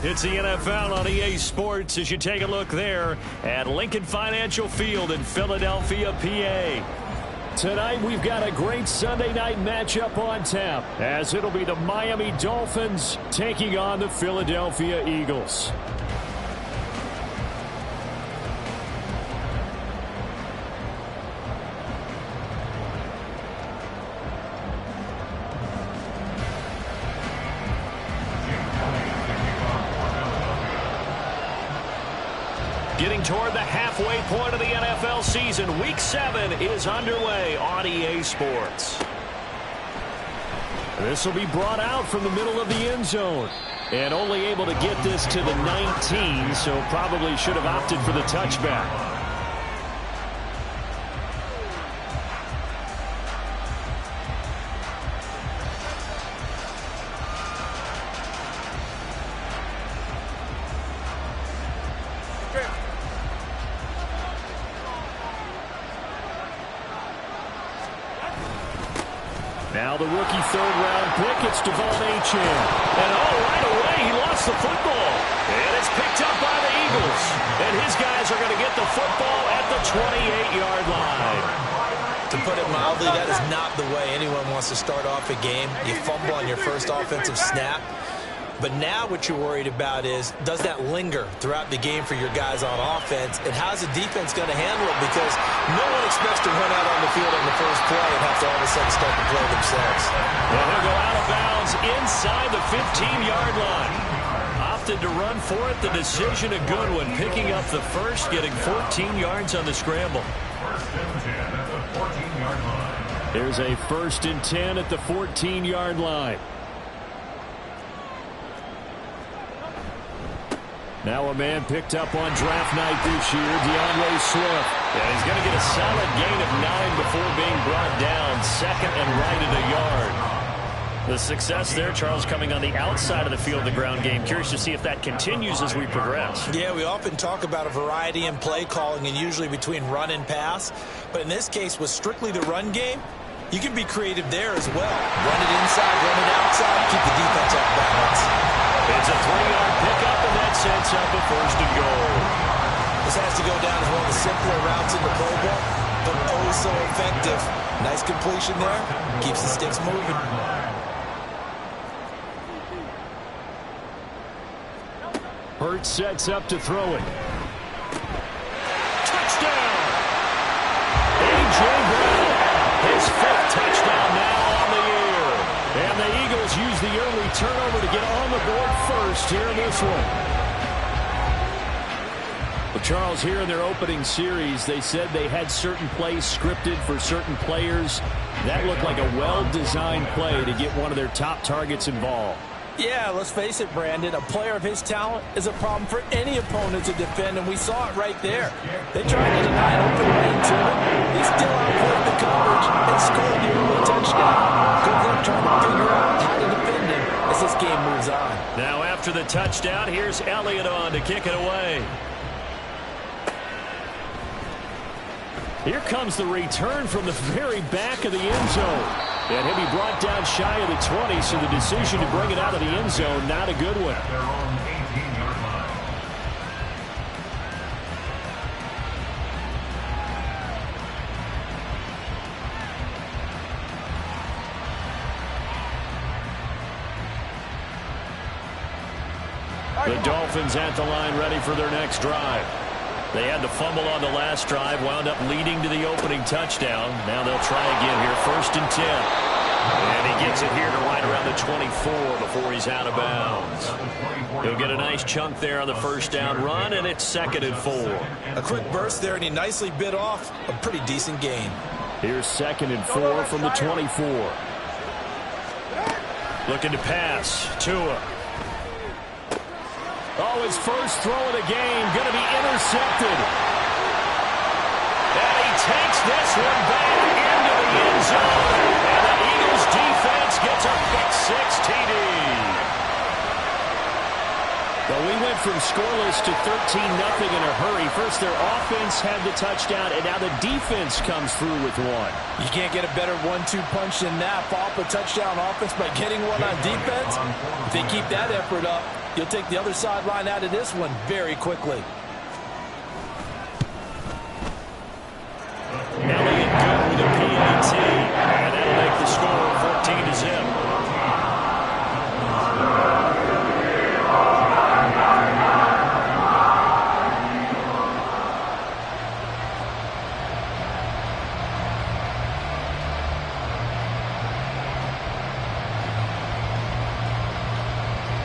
It's the NFL on EA Sports as you take a look there at Lincoln Financial Field in Philadelphia, PA. Tonight we've got a great Sunday night matchup on tap as it'll be the Miami Dolphins taking on the Philadelphia Eagles. Getting toward the halfway point of the NFL season, Week 7 is underway on EA Sports. This will be brought out from the middle of the end zone. And only able to get this to the 19, so probably should have opted for the touchback. Now the rookie third-round pick, it's Devon Achane. And right away, he lost the football. And it's picked up by the Eagles. And his guys are going to get the football at the 28-yard line. To put it mildly, that is not the way anyone wants to start off a game. You fumble on your first offensive snap. But now what you're worried about is, does that linger throughout the game for your guys on offense? And how's the defense going to handle it? Because no one expects to run out on the field on the first play and have to all of a sudden start to play themselves. And they'll go out of bounds inside the 15-yard line. Opted to run for it. The decision a good one. Picking up the first, getting 14 yards on the scramble. There's a 1st and 10 at the 14-yard line. Now a man picked up on draft night this year, DeAndre Swift. And he's going to get a solid gain of 9 before being brought down, second and right at a yard. The success there, Charles, coming on the outside of the field, the ground game. Curious to see if that continues as we progress. Yeah, we often talk about a variety in play calling and usually between run and pass. But in this case, with strictly the run game, you can be creative there as well. Run it inside, run it outside, keep the defense off balance. It's a 3-yard pickup, and that sets up a 1st and goal. This has to go down as one of the simpler routes in the playbook, but oh so effective. Nice completion there. Keeps the sticks moving. Hurts sets up to throw it. Touchdown! A.J. Brown, his 5th touchdown now on the year. And the Eagles use the early turnover to get on the board first here in this one. Well, Charles, here in their opening series, they said they had certain plays scripted for certain players. That looked like a well-designed play to get one of their top targets involved. Yeah, let's face it, Brandon. A player of his talent is a problem for any opponent to defend, and we saw it right there. They tried to deny an open lane to him. He still outplayed the coverage and scored the early touchdown. Good luck trying to figure out how to defend him as this game moves on. Now after the touchdown, here's Elliott on to kick it away. Here comes the return from the very back of the end zone. And he'll be brought down shy of the 20, so the decision to bring it out of the end zone, not a good one. The Dolphins at the line ready for their next drive. They had the fumble on the last drive, wound up leading to the opening touchdown. Now they'll try again here, 1st and 10. And he gets it here to right around the 24 before he's out of bounds. He'll get a nice chunk there on the 1st down run, and it's 2nd and 4. A quick burst there, and he nicely bit off a pretty decent gain. Here's 2nd and 4 from the 24. Looking to pass. Tua. Oh, his first throw of the game going to be intercepted. And he takes this one back into the end zone. And the Eagles defense gets a pick-6 TD. Well, we went from scoreless to 13-0 in a hurry. First, their offense had the touchdown, and now the defense comes through with one. You can't get a better 1-2 punch than that. Follow up a touchdown offense by getting one on defense. If they keep that effort up, you'll take the other sideline out of this one very quickly. Elliott good with a PAT, and that'll make the score 14-0.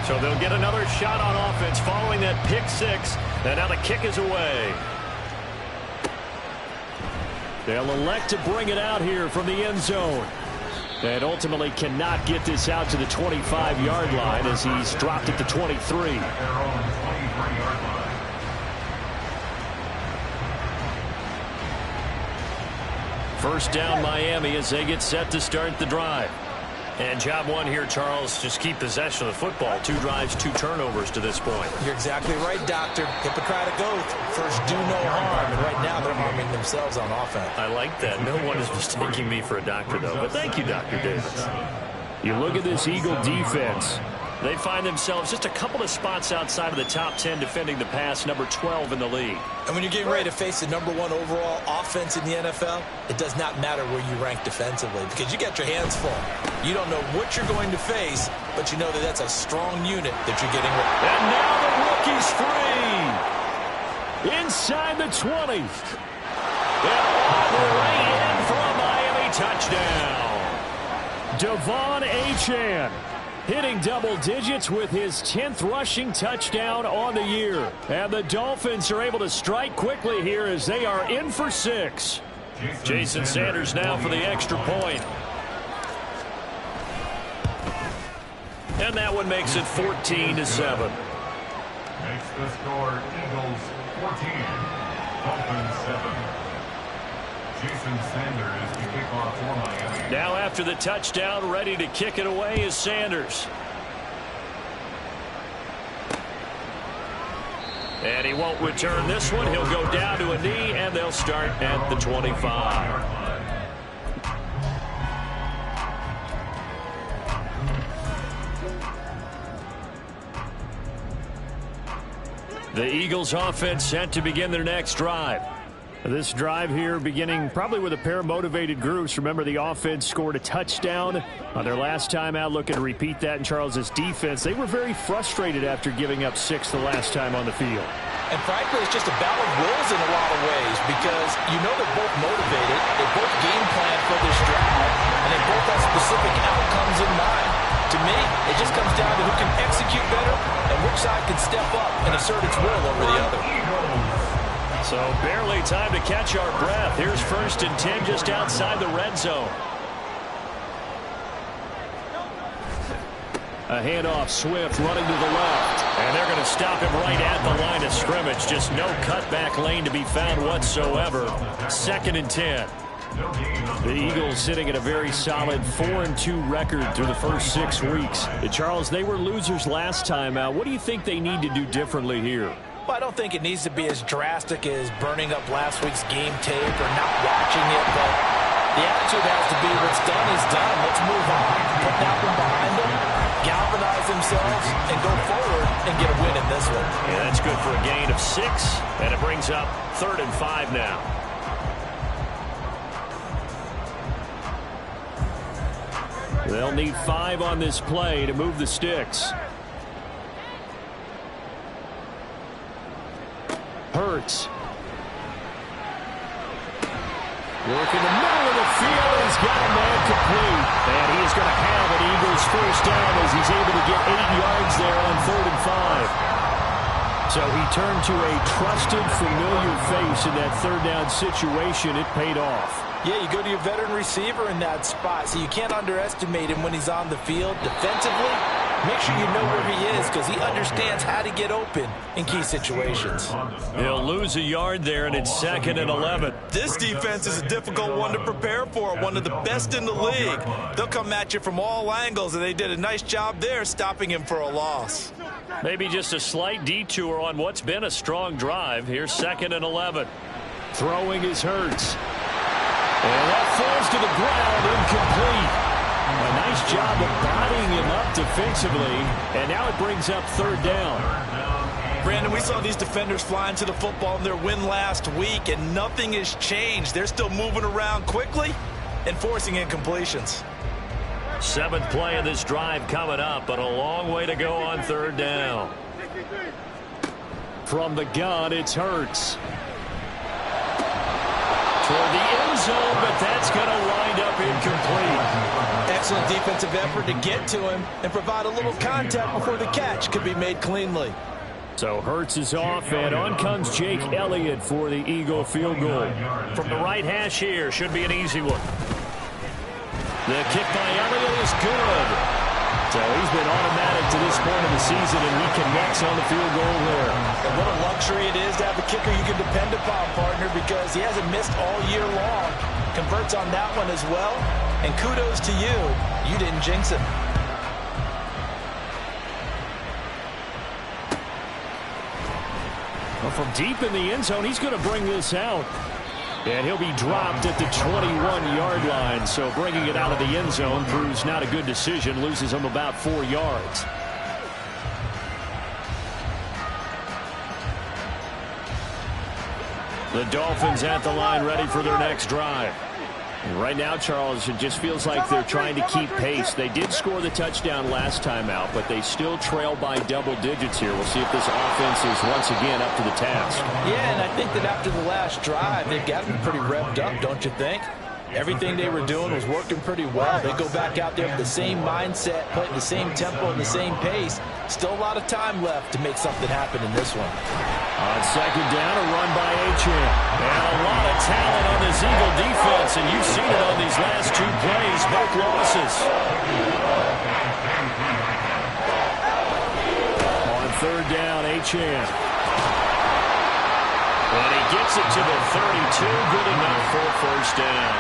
So they'll get another shot on offense following that pick six. And now the kick is away. They'll elect to bring it out here from the end zone. And ultimately cannot get this out to the 25-yard line as he's dropped at the 23. First down Miami as they get set to start the drive. And job one here, Charles, just keep possession of the football. 2 drives, 2 turnovers to this point. You're exactly right, Doctor. Hippocratic oath. First, do no harm. And right now, they're harming themselves on offense. I like that. No one is mistaking me for a doctor, though. But thank you, Dr. Davis. You look at this Eagle defense. They find themselves just a couple of spots outside of the top 10 defending the pass, number 12 in the league. And when you're getting ready to face the number 1 overall offense in the NFL, it does not matter where you rank defensively because you got your hands full. You don't know what you're going to face, but you know that that's a strong unit that you're getting with. And now the rookie's free. Inside the 20. And all the way in for a Miami touchdown. Devon Achane hitting double digits with his 10th rushing touchdown on the year. And the Dolphins are able to strike quickly here as they are in for 6. Jason Sanders now for the extra point. And that one makes it 14-7. Makes the score Eagles 14, Dolphins 7. Jason Sanders to kick off for Miami. Now after the touchdown, ready to kick it away is Sanders. And he won't return this one. He'll go down to a knee, and they'll start at the 25. The Eagles offense set to begin their next drive. This drive here beginning probably with a pair of motivated groups. Remember, the offense scored a touchdown on their last time out. Looking to repeat that in Charles's defense. They were very frustrated after giving up 6 the last time on the field. And frankly, it's just a battle of wills in a lot of ways because you know they're both motivated. They both game plan for this drive, and they both have specific outcomes in mind. To me, it just comes down to who can execute better and which side can step up and assert its will over the other. So barely time to catch our breath. Here's 1st and 10 just outside the red zone. A handoff, Swift running to the left. And they're going to stop him right at the line of scrimmage. Just no cutback lane to be found whatsoever. 2nd and 10. The Eagles sitting at a very solid 4-2 record through the first 6 weeks. Charles, they were losers last time out. What do you think they need to do differently here? Well, I don't think it needs to be as drastic as burning up last week's game tape or not watching it, but the attitude has to be what's done is done. Let's move on. Put that one behind them, galvanize themselves, and go forward and get a win in this one. Yeah, that's good for a gain of 6, and it brings up 3rd and 5 now. They'll need 5 on this play to move the sticks. Hurts. Work in the middle of the field. He's got a man complete. And he is going to have an Eagles first down as he's able to get 8 yards there on 3rd and 5. So he turned to a trusted, familiar face in that 3rd down situation. It paid off. Yeah, you go to your veteran receiver in that spot, so you can't underestimate him when he's on the field defensively. Make sure you know where he is because he understands how to get open in key situations. He'll lose a yard there, and it's 2nd and 11. This defense is a difficult one to prepare for, one of the best in the league. They'll come at you from all angles, and they did a nice job there stopping him for a loss. Maybe just a slight detour on what's been a strong drive. Here's 2nd and 11. Throwing is Hurts. And that falls to the ground, incomplete. A nice job of bodying him up defensively. And now it brings up 3rd down. Brandon, we saw these defenders flying to the football in their win last week, and nothing has changed. They're still moving around quickly and forcing incompletions. 7th play of this drive coming up, but a long way to go on 3rd down. From the gun, it's Hurts. Toward the end zone, but that's going to wind up incomplete. Excellent defensive effort to get to him and provide a little contact before the catch could be made cleanly. So Hurts is off, and on comes Jake Elliott for the Eagle field goal. From the right hash here, should be an easy one. The kick by Elliott is good. So he's been automatic to this point of the season, and he connects on the field goal there. And what a luxury it is to have a kicker you can depend upon, partner, because he hasn't missed all year long. Converts on that one as well, and kudos to you. You didn't jinx him. Well, from deep in the end zone, he's going to bring this out. And he'll be dropped at the 21-yard line. So bringing it out of the end zone proves not a good decision. Loses him about 4 yards. The Dolphins at the line ready for their next drive. And right now, Charles, it just feels like they're trying to keep pace. They did score the touchdown last time out, but they still trail by double digits here. We'll see if this offense is once again up to the task. Yeah, and I think that after the last drive, they've got them pretty revved up, don't you think? Everything they were doing was working pretty well. They go back out there with the same mindset, playing the same tempo and the same pace. Still a lot of time left to make something happen in this one. On 2nd down, a run by Achane. And a lot of talent on this Eagle defense, and you've seen it on these last 2 plays, both losses. On 3rd down, Achane. And he gets it to the 32. Good enough for a 1st down.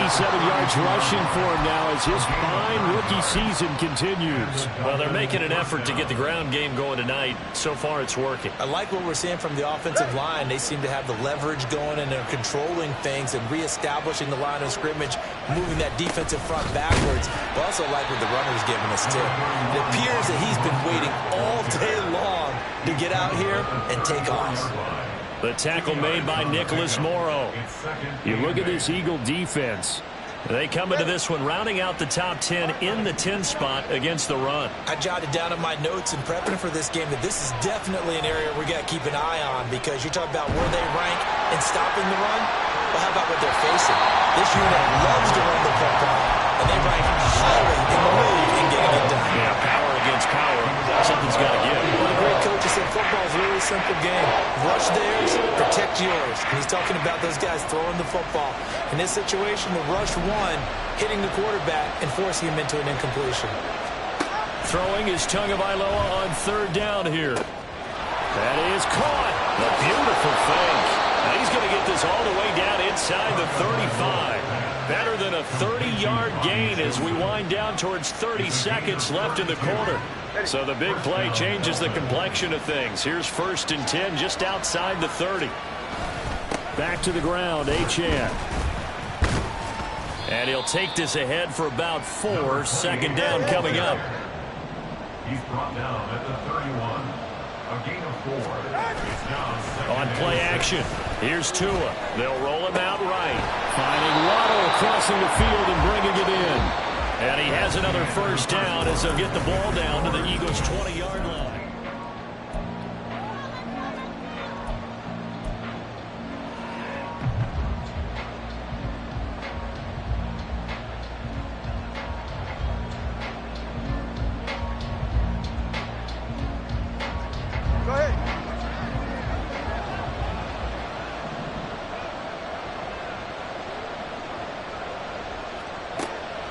87 yards rushing for him now as his fine rookie season continues. Well, they're making an effort to get the ground game going tonight. So far, it's working. I like what we're seeing from the offensive line. They seem to have the leverage going, and they're controlling things and reestablishing the line of scrimmage, moving that defensive front backwards. But also like what the runner's giving us, too. It appears that he's been waiting all day long to get out here and take off. The tackle made by Nicholas Morrow. You look at this Eagle defense. They come into this one rounding out the top 10 in the 10 spot against the run. I jotted down in my notes and prepping for this game that this is definitely an area we got to keep an eye on, because you're talking about where they rank in stopping the run. Well, how about what they're facing? This unit loves to run the football, and they rank highly in the league in getting it done. Yeah, power against power. Something's got to give. One of the great coaches said football is a really simple game. Rush theirs, protect yours. And he's talking about those guys throwing the football. In this situation, the rush one, hitting the quarterback and forcing him into an incompletion. Throwing is Tagovailoa on 3rd down here. That is caught. A beautiful fake. Now he's going to get this all the way down inside the 35. Better than a 30-yard gain as we wind down towards 30 seconds left in the quarter. So the big play changes the complexion of things. Here's 1st and 10 just outside the 30. Back to the ground, Achane. And he'll take this ahead for about 4. 2nd down coming up. He's brought down at the 31. A gain of 4. It's now On play action, here's Tua. They'll roll him out right. Finding Waddle crossing the field and bringing it in. And he has another 1st down as they'll get the ball down to the Eagles' 20-yard line.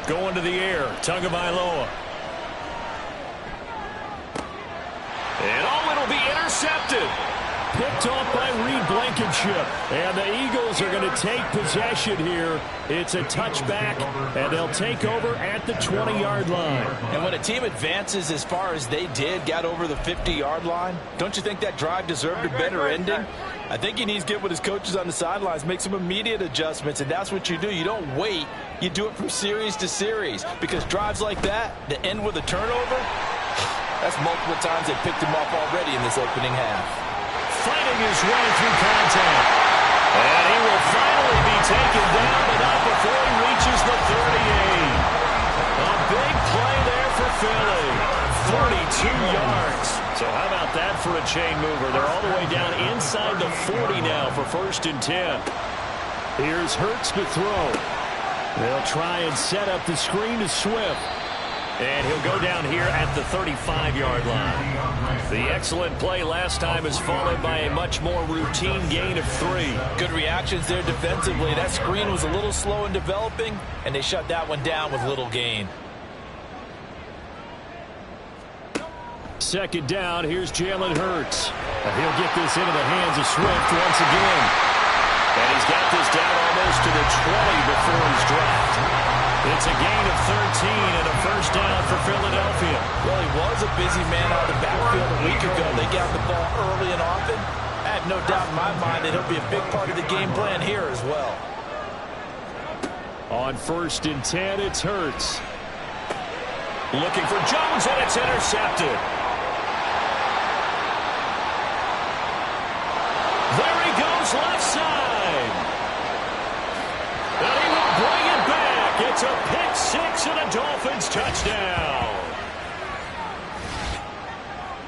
Going to the air, Tagovailoa. And it'll be intercepted. Picked picked off by Reed Blankenship. And the Eagles are going to take possession here. It's a touchback, and they'll take over at the 20-yard line. And when a team advances as far as they did, got over the 50-yard line, don't you think that drive deserved a better ending? I think he needs to get with his coaches on the sidelines, make some immediate adjustments, and that's what you do. You don't wait. You do it from series to series, because drives like that end with a turnover, that's multiple times they picked him off already in this opening half. Fighting his way through contact. And he will finally be taken down, but not before he reaches the 38. A big play there for Philly. 42 yards. So how about that for a chain mover? They're all the way down inside the 40 now for 1st and 10. Here's Hurts to throw. They'll try and set up the screen to Swift. And he'll go down here at the 35-yard line. The excellent play last time is followed by a much more routine gain of 3. Good reactions there defensively. That screen was a little slow in developing, and they shut that one down with little gain. 2nd down, here's Jalen Hurts. He'll get this into the hands of Swift once again. And he's got this down almost to the 20 before he's dropped. It's a gain of 13 and a 1st down for Philadelphia. Well, he was a busy man out of the backfield a week ago. They got the ball early and often. I have no doubt in my mind that he'll be a big part of the game plan here as well. On 1st and 10, it's Hurts. Looking for Jones, and it's intercepted. There he goes, left side. And he will bring it back. It's a pick 6 and a Dolphins touchdown.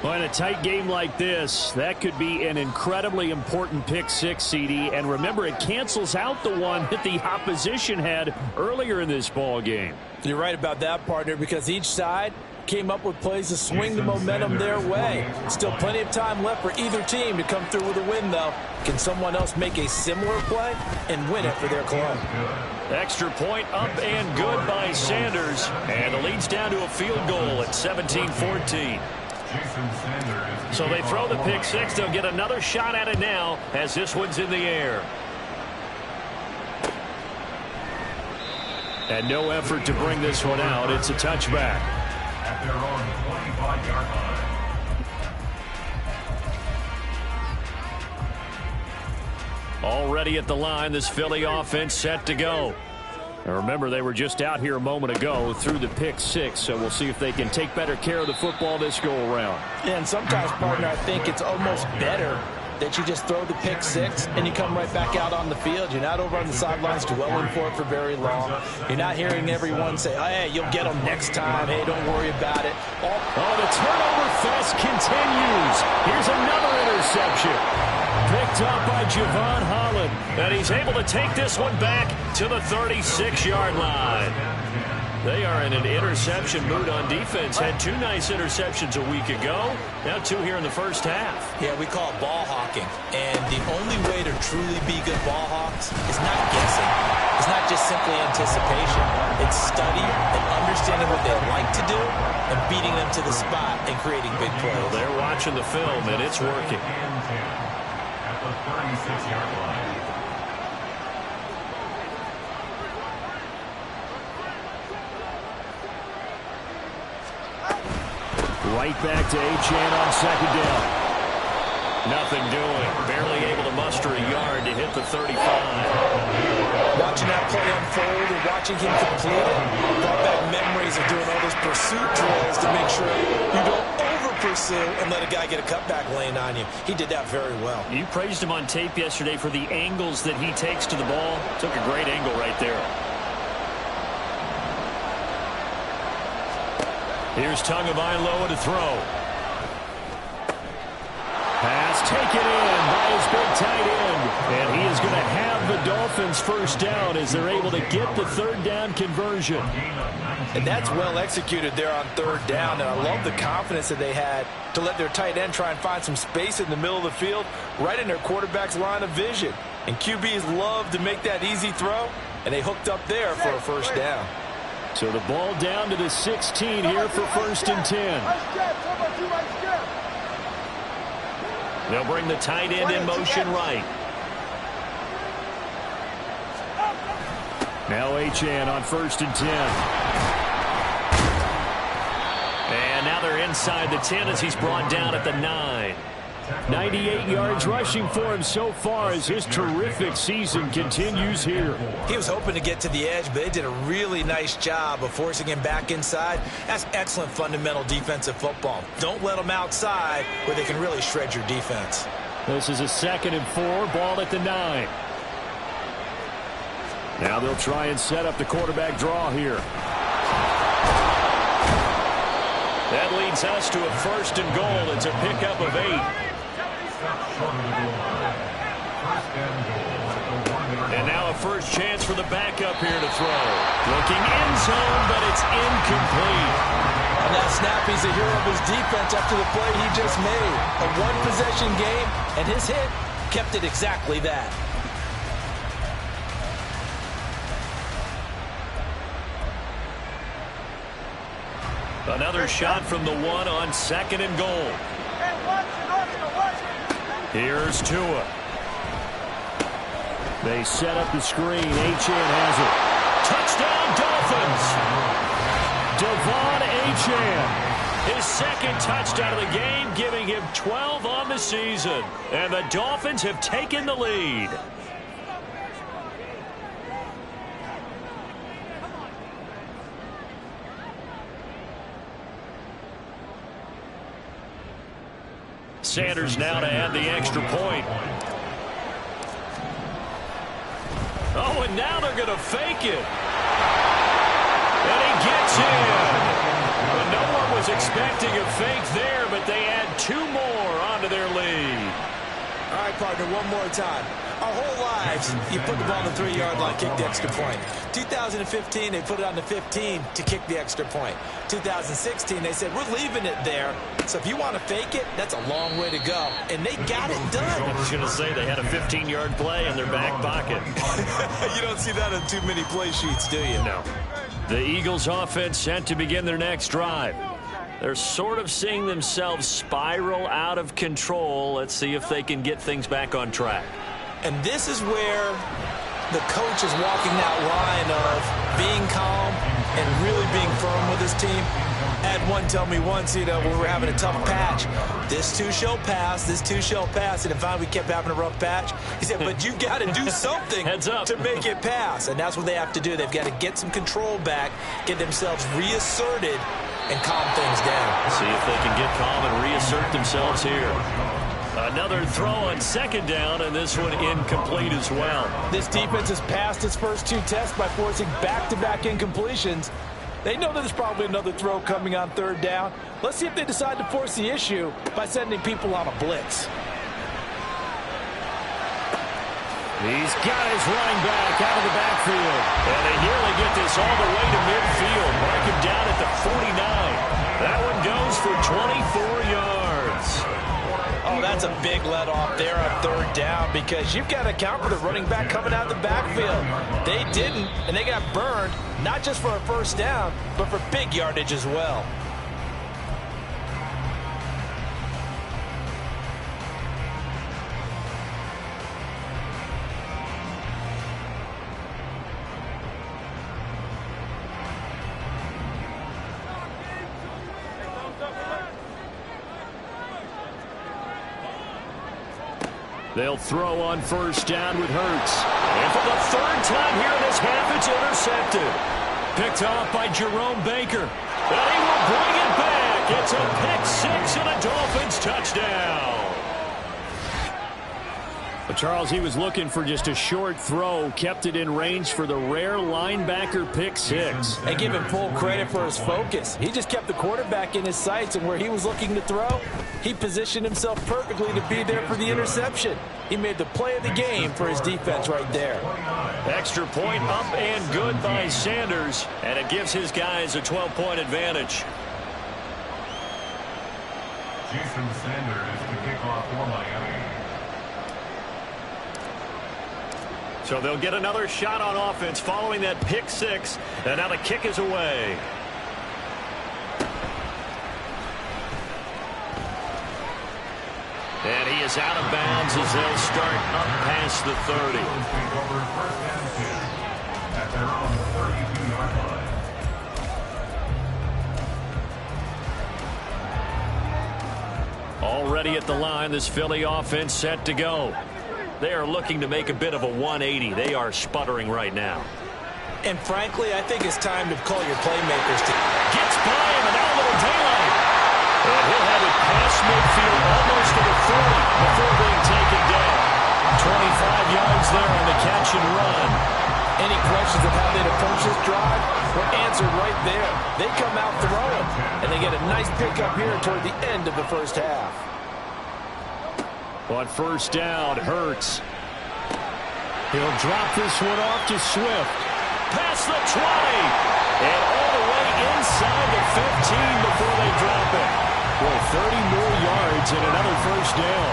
Well, in a tight game like this, that could be an incredibly important pick 6, CD. And remember, it cancels out the one that the opposition had earlier in this ball game. You're right about that, partner, because each side came up with plays to swing the momentum their way. Still plenty of time left for either team to come through with a win, though. Can someone else make a similar play and win it for their club? Extra point up and good by Sanders. And the lead's down to a field goal at 17-14. So they throw the pick 6. They'll get another shot at it now as this one's in the air. And no effort to bring this one out. It's a touchback. At their own 25-yard line. Already at the line, this Philly offense set to go. Now remember, they were just out here a moment ago through the pick 6, so we'll see if they can take better care of the football this go-around. Yeah, and sometimes, partner, I think it's almost better that you just throw the pick 6 and you come right back out on the field. You're not over on the sidelines dwelling for it for very long. You're not hearing everyone say, oh, hey, you'll get them next time. Hey, don't worry about it. Oh, the turnover fest continues. Here's another interception. Picked up by Javon Holland. And he's able to take this one back to the 36-yard line. They are in an interception mood on defense. Had 2 nice interceptions a week ago. Now 2 here in the first half. Yeah, we call it ball hawking. And the only way to truly be good ball hawks is not guessing. It's not just simply anticipation. It's study and understanding what they like to do and beating them to the spot and creating big plays. Well, they're watching the film, and it's working. At the 36-yard line. Right back to Achane on 2nd down. Nothing doing. Barely able to muster a yard to hit the 35. Watching that play unfold and watching him complete it brought back memories of doing all those pursuit drills to make sure you don't over-pursue and let a guy get a cutback lane on you. He did that very well. You praised him on tape yesterday for the angles that he takes to the ball. Took a great angle right there. Here's Tagovailoa to throw. Pass taken in by his big tight end. And he is going to have the Dolphins first down as they're able to get the 3rd down conversion. And that's well executed there on 3rd down. And I love the confidence that they had to let their tight end try and find some space in the middle of the field, right in their quarterback's line of vision. And QBs love to make that easy throw, and they hooked up there for a first down. So the ball down to the 16 here for 1st and 10. They'll bring the tight end in motion right. Now Achane on 1st and 10. And now they're inside the 10 as he's brought down at the 9. 98 yards rushing for him so far as his terrific season continues here. He was hoping to get to the edge, but they did a really nice job of forcing him back inside. That's excellent fundamental defensive football. Don't let them outside where they can really shred your defense. This is a 2nd and 4, ball at the 9. Now they'll try and set up the quarterback draw here. That leads us to a 1st and goal. It's a pickup of 8. And now a first chance for the backup here to throw. Looking end zone, but it's incomplete. On that snap, he's a hero of his defense after the play he just made. A one-possession game, and his hit kept it exactly that. Another shot from the 1 on 2nd and goal. Here's Tua. They set up the screen. Achane has it. Touchdown, Dolphins! Devon Achane. His 2nd touchdown of the game, giving him 12 on the season. And the Dolphins have taken the lead. Sanders now to add the extra point. Oh, and now they're going to fake it. And he gets in. Well, no one was expecting a fake there, but they add 2 more onto their lead. All right, partner, one more time. Our whole lives, you put the ball on the 3-yard line, kick the extra point. 2015, they put it on the 15 to kick the extra point. 2016, they said, we're leaving it there. So if you want to fake it, that's a long way to go. And they got it done. I was going to say they had a 15-yard play in their back pocket. You don't see that on too many play sheets, do you? No. The Eagles offense set to begin their next drive. They're sort of seeing themselves spiral out of control. Let's see if they can get things back on track. And this is where the coach is walking that line of being calm and really being firm with his team. I had one tell me once, when we were having a tough patch, this too shall pass, this too shall pass. And finally we kept having a rough patch. He said, but you've got to do something Heads up. to make it pass. And that's what they have to do. They've got to get some control back, get themselves reasserted, and calm things down. See if they can get calm and reassert themselves here. Another throw on 2nd down, and this one incomplete as well. This defense has passed its first 2 tests by forcing back-to-back incompletions. They know there's probably another throw coming on 3rd down. Let's see if they decide to force the issue by sending people on a blitz. He's got his running back out of the backfield. And they nearly get this all the way to midfield. Mark him down at the 49. That one goes for 24 yards. Oh, that's a big let off there on 3rd down because you've got to account for the running back coming out of the backfield. They didn't, and they got burned, not just for a 1st down, but for big yardage as well. They'll throw on 1st down with Hurts. And for the 3rd time here in this half, it's intercepted. Picked off by Jerome Baker. And he will bring it back. It's a pick 6 and a Dolphins touchdown. But Charles, he was looking for just a short throw, kept it in range for the rare linebacker pick 6. And give him full credit for his focus. He just kept the quarterback in his sights, and where he was looking to throw, he positioned himself perfectly to be there for the interception. He made the play of the game for his defense right there. Extra point up and good by Sanders, and it gives his guys a 12-point advantage. Jason Sanders to kick off for Miami. So they'll get another shot on offense following that pick 6, and now the kick is away. And he is out of bounds as they'll start up past the 30. At their own 32-yard line. Already at the line, this Philly offense set to go. They are looking to make a bit of a 180. They are sputtering right now. And frankly, I think it's time to call your playmakers. Gets by him, and now a little daylight. And he'll have it past midfield almost to the 40 before being taken down. 25 yards there on the catch and run. Any questions of how they'd approach this drive were answered right there. They come out throwing, and they get a nice pickup here toward the end of the first half. On first down, Hurts. He'll drop this one off to Swift. Past the 20. And all the way inside the 15 before they drop it. Well, 30 more yards and another first down.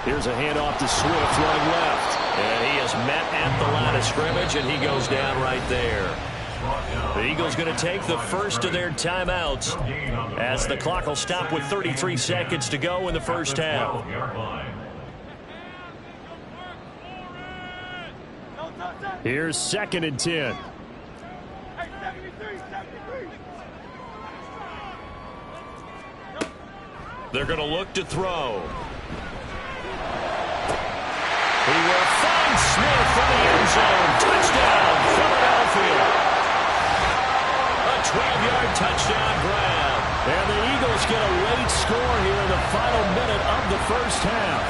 Here's a handoff to Swift running left. And he is met at the line of scrimmage, and he goes down right there. The Eagles going to take the first of their timeouts as the clock will stop with 33 seconds to go in the first half. Here's 2nd and 10. They're going to look to throw. He will find Smith in the end zone. Touchdown, Philadelphia. A 12-yard touchdown grab. And the Eagles get a late score here in the final minute of the first half.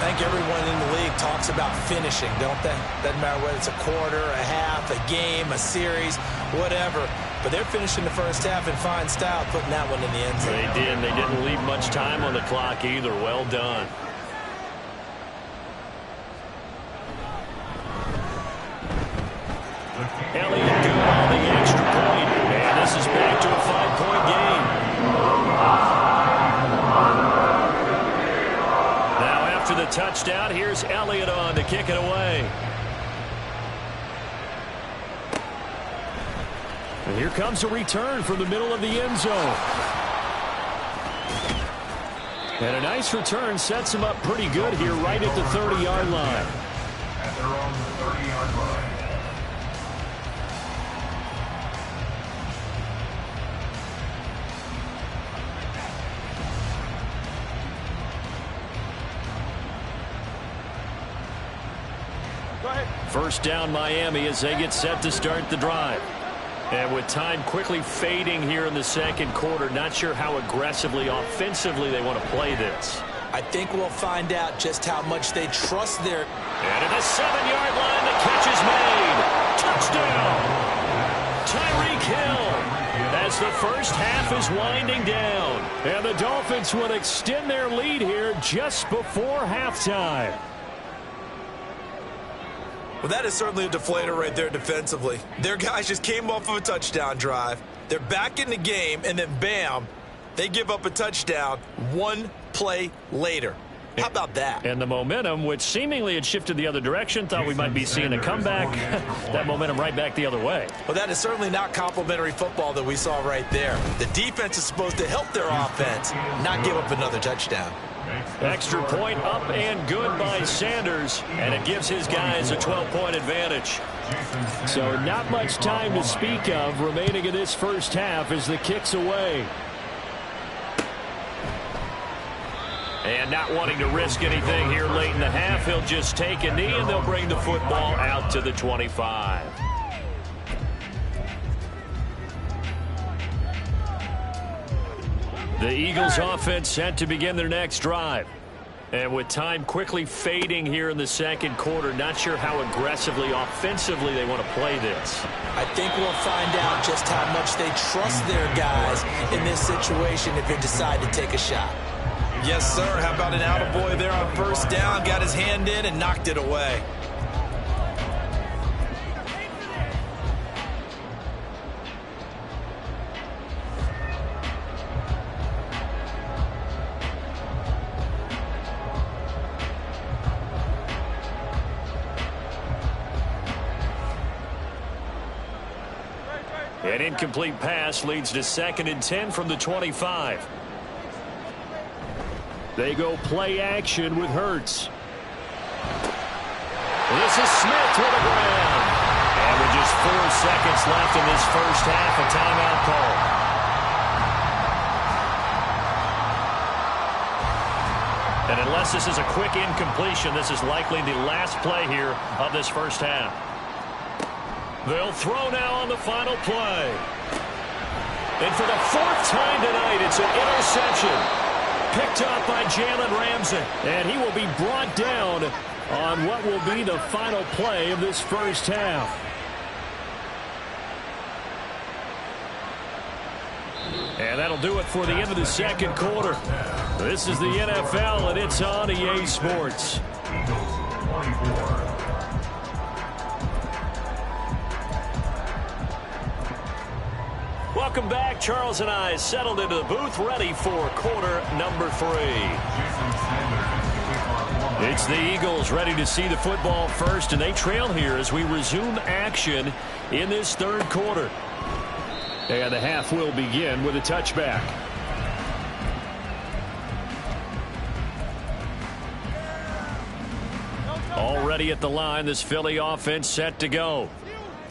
I think everyone in the league talks about finishing, don't they? Doesn't matter whether it's a quarter, a half, a game, a series, whatever. But they're finishing the first half in fine style, putting that one in the end zone. They did. They didn't leave much time on the clock either. Well done. Elliott good on the extra point. And this is back to a 5-point game. Now after the touchdown, here's Elliott on to kick it away. And here comes a return from the middle of the end zone. And a nice return sets him up pretty good here right at the 30-yard line. At their own 30-yard line. First down Miami as they get set to start the drive. And with time quickly fading here in the second quarter, not sure how aggressively, offensively they want to play this. I think we'll find out just how much they trust their... And at the 7-yard line, the catch is made. Touchdown! Tyreek Hill as the first half is winding down. And the Dolphins will extend their lead here just before halftime. Well, that is certainly a deflator right there defensively. Their guys just came off of a touchdown drive. They're back in the game, and then bam, they give up a touchdown one play later. How about that? And the momentum, which seemingly had shifted the other direction, thought we might be seeing a comeback. That momentum right back the other way. Well, that is certainly not complimentary football that we saw right there. The defense is supposed to help their offense, not give up another touchdown. Extra point up and good by Sanders, and it gives his guys a 12-point advantage. So not much time to speak of remaining in this first half as the kick's away. And not wanting to risk anything here late in the half, he'll just take a knee and they'll bring the football out to the 25. The Eagles offense set to begin their next drive. And with time quickly fading here in the second quarter, not sure how aggressively, offensively they want to play this. I think we'll find out just how much they trust their guys in this situation if they decide to take a shot. Yes, sir. How about an attaboy there on first down? Got his hand in and knocked it away. An incomplete pass leads to 2nd and 10 from the 25. They go play action with Hurts. This is Smith to the ground. And with just 4 seconds left in this first half, a timeout call. And unless this is a quick incompletion, this is likely the last play here of this first half. They'll throw now on the final play. And for the 4th time tonight, it's an interception. Picked up by Jalen Ramsey. And he will be brought down on what will be the final play of this first half. And that'll do it for the end of the second quarter. This is the NFL, and it's on EA Sports. Welcome back. Charles and I settled into the booth, ready for quarter number 3. It's the Eagles ready to see the football first, and they trail here as we resume action in this third quarter. And the half will begin with a touchback. Already at the line, this Philly offense set to go.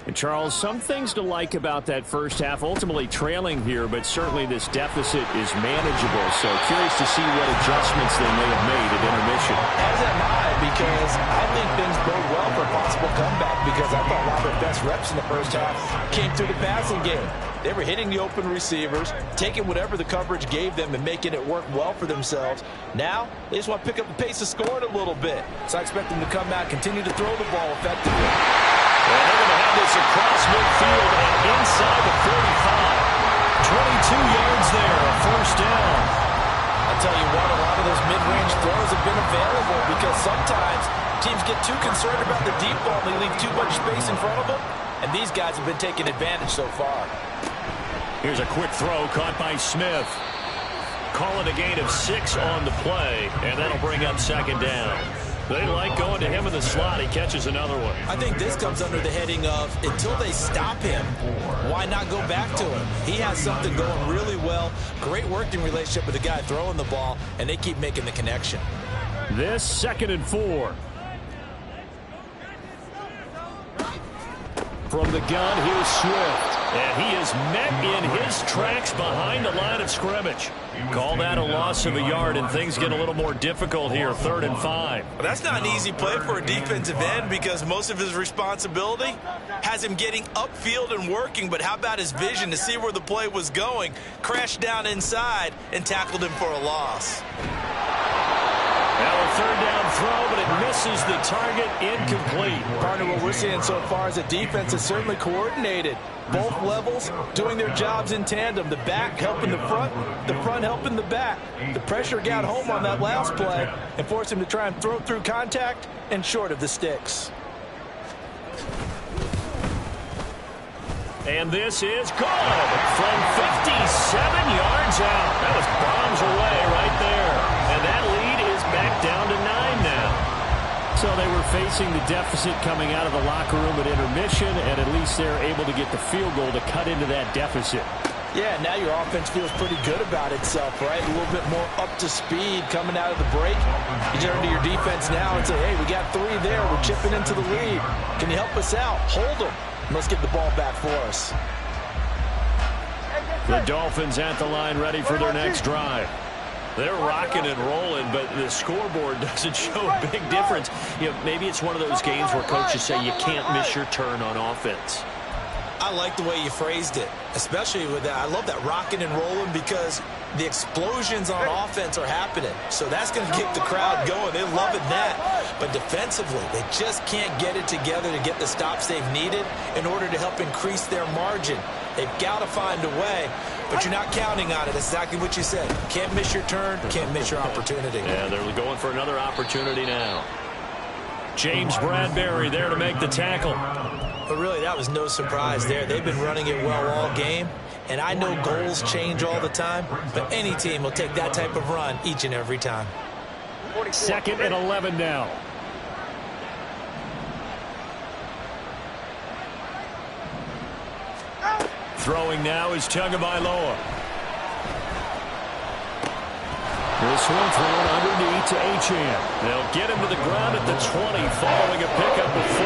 And Charles, some things to like about that first half, ultimately trailing here, but certainly this deficit is manageable. So curious to see what adjustments they may have made at intermission. As am I, because I think things bode well for a possible comeback, because I thought a lot of their best reps in the first half came through the passing game. They were hitting the open receivers, taking whatever the coverage gave them and making it work well for themselves. Now, they just want to pick up the pace of scoring a little bit. So I expect them to come out, continue to throw the ball effectively. And they're going to have this across midfield and inside the 45. 22 yards there, a first down. I'll tell you what, a lot of those mid-range throws have been available because sometimes teams get too concerned about the deep ball and they leave too much space in front of them. And these guys have been taking advantage so far. Here's a quick throw caught by Smith. Call it a gain of 6 on the play, and that'll bring up 2nd down. They like going to him in the slot. He catches another one. I think this comes under the heading of, until they stop him, why not go back to him? He has something going really well. Great working relationship with the guy throwing the ball, and they keep making the connection. This 2nd and 4. From the gun, here's Swift. And he is met in his tracks behind the line of scrimmage. Call that a loss of a yard, and things get a little more difficult here, 3rd and 5. Well, that's not an easy play for a defensive end because most of his responsibility has him getting upfield and working, but how about his vision to see where the play was going, crashed down inside, and tackled him for a loss. Now a 3rd down throw, but it misses the target, incomplete. Partner, what we're seeing so far is the defense is certainly coordinated. Both levels doing their jobs in tandem. The back helping the front helping the back. The pressure got home on that last play and forced him to try and throw through contact and short of the sticks. And this is good from 57 yards out. That was bombs away right there. And that lead is back down to 9 now. So they were facing the deficit coming out of the locker room at intermission, and at least they're able to get the field goal to cut into that deficit. Yeah, now your offense feels pretty good about itself, right? A little bit more up to speed coming out of the break. You turn to your defense now and say, hey, we got 3 there. We're chipping into the lead. Can you help us out? Hold them. Let's get the ball back for us. The Dolphins at the line ready for their next drive. They're rocking and rolling, but the scoreboard doesn't show a big difference. You know, maybe it's one of those games where coaches say you can't miss your turn on offense. I like the way you phrased it, especially with that. I love that rocking and rolling because the explosions on offense are happening. So that's going to keep the crowd going. They're loving that. But defensively, they just can't get it together to get the stops they've needed in order to help increase their margin. They've got to find a way, but you're not counting on it. That's exactly what you said. Can't miss your turn, can't miss your opportunity. Yeah, they're going for another opportunity now. James Bradbury there to make the tackle. But really, that was no surprise there. They've been running it well all game, and I know goals change all the time, but any team will take that type of run each and every time. 2nd and 11 now. Throwing now is Tagovailoa. This one thrown underneath to Achane. They'll get him to the ground at the 20 following a pickup of 4.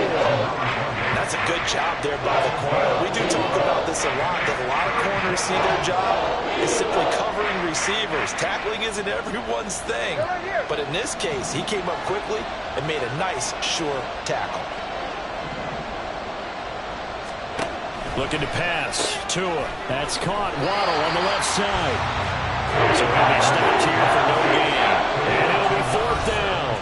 That's a good job there by the corner. We do talk about this a lot, that a lot of corners see their job is simply covering receivers. Tackling isn't everyone's thing. But in this case, he came up quickly and made a nice, sure tackle. Looking to pass. Tua. That's caught. Waddle on the left side. So he'll be stopped here for no gain. And it'll be 4th down.